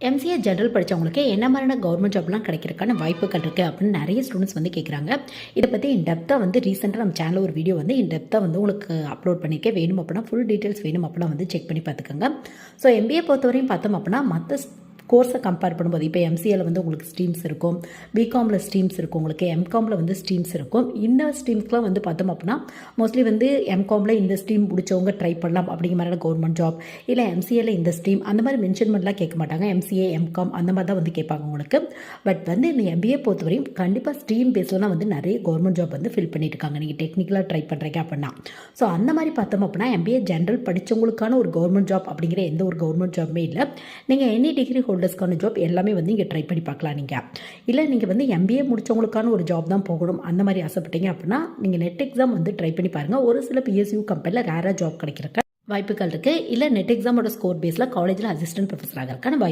MCA general படித்தவங்களுக்கு என்ன மாதிரியான government ஜாப்லாம் கிடைக்கிறதுக்கான வாய்ப்புகள் இருக்குது அப்படின்னு நிறைய ஸ்டூடெண்ட்ஸ் வந்து கேட்குறாங்க. இதை பற்றி இன்டெப்த்தாக வந்து ரீசெண்டாக நம்ம சேனலில் ஒரு வீடியோ வந்து இன்டெப்த்தாக வந்து உங்களுக்கு அப்லோட் பண்ணியிருக்கேன். வேணும் அப்படின்னா ஃபுல் டீட்டெயில்ஸ் வேணும் அப்படின்னா வந்து செக் பண்ணி பார்த்துக்கோங்க. ஸோ எம்பிஏ பொறுத்தவரையும் பார்த்தோம் அப்படின்னா மற்ற கோர்ஸை கம்பேர் பண்ணும்போது இப்போ எம்சிஏல வந்து உங்களுக்கு ஸ்ட்ரீம்ஸ் இருக்கும், பிகாமில் ஸ்ட்ரீம்ஸ் இருக்கும், உங்களுக்கு எம்காமில் வந்து ஸ்ட்ரீம்ஸ் இருக்கும். இந்த ஸ்ட்ரீம்ஸ்லாம் வந்து பார்த்தோம் அப்படின்னா மோஸ்ட்லி வந்து எம்காமில் இந்த ஸ்ட்ரீம் முடிச்சவங்க ட்ரை பண்ணலாம் அப்படிங்கிற மாதிரியான கவர்மெண்ட் ஜாப், இல்லை எம்சிஏல இந்த ஸ்ட்ரீம் அந்த மாதிரி மென்ஷன் பண்ணலாம் கேட்க மாட்டாங்க. எம்சிஏ எம்காம் அந்த மாதிரி தான் வந்து கேட்பாங்க உங்களுக்கு. பட் வந்து இந்த எம்பிஏ பொறுத்தவரையும் கண்டிப்பாக ஸ்ட்ரீம் பேஸ்லாம் வந்து நிறைய கவர்மெண்ட் ஜாப் வந்து ஃபில் பண்ணிட்டு இருக்காங்க நீங்கள் டெக்னிக்கலாக ட்ரை பண்ணுறீங்க அப்படின்னா. ஸோ அந்த மாதிரி பார்த்தோம் அப்படின்னா எம்பிஏ ஜென்ரல் படித்தவங்களுக்கான ஒரு கவர்மெண்ட் ஜாப் அப்படிங்கிற எந்த ஒரு கவர்மெண்ட் ஜாப்புமே இல்லை. நீங்கள் எனி டிகிரி ஹோல்டர்ஸ்க்கான ஜாப் எல்லாமே வந்து இங்கே ட்ரை பண்ணி பார்க்கலாம். நீங்கள் இல்லை நீங்கள் வந்து எம்பிஏ முடித்தவங்களுக்கான ஒரு ஜாப் தான் போகணும் அந்த மாதிரி ஆசைப்பட்டீங்க அப்படின்னா நீங்கள் நெட் எக்ஸாம் வந்து ட்ரை பண்ணி பாருங்கள். ஒரு சில பிஎஸ்யூ கம்பெனியில் ரேராக ஜாப் கிடைக்கிறக்க வாய்ப்புகள் இருக்குது. இல்லை நெட் எக்ஸாமோட ஸ்கோர் பேஸில் காலேஜில் அசிஸ்டன்ட் ப்ரொஃபஸர் ஆகிறதுக்கான வாய்ப்பு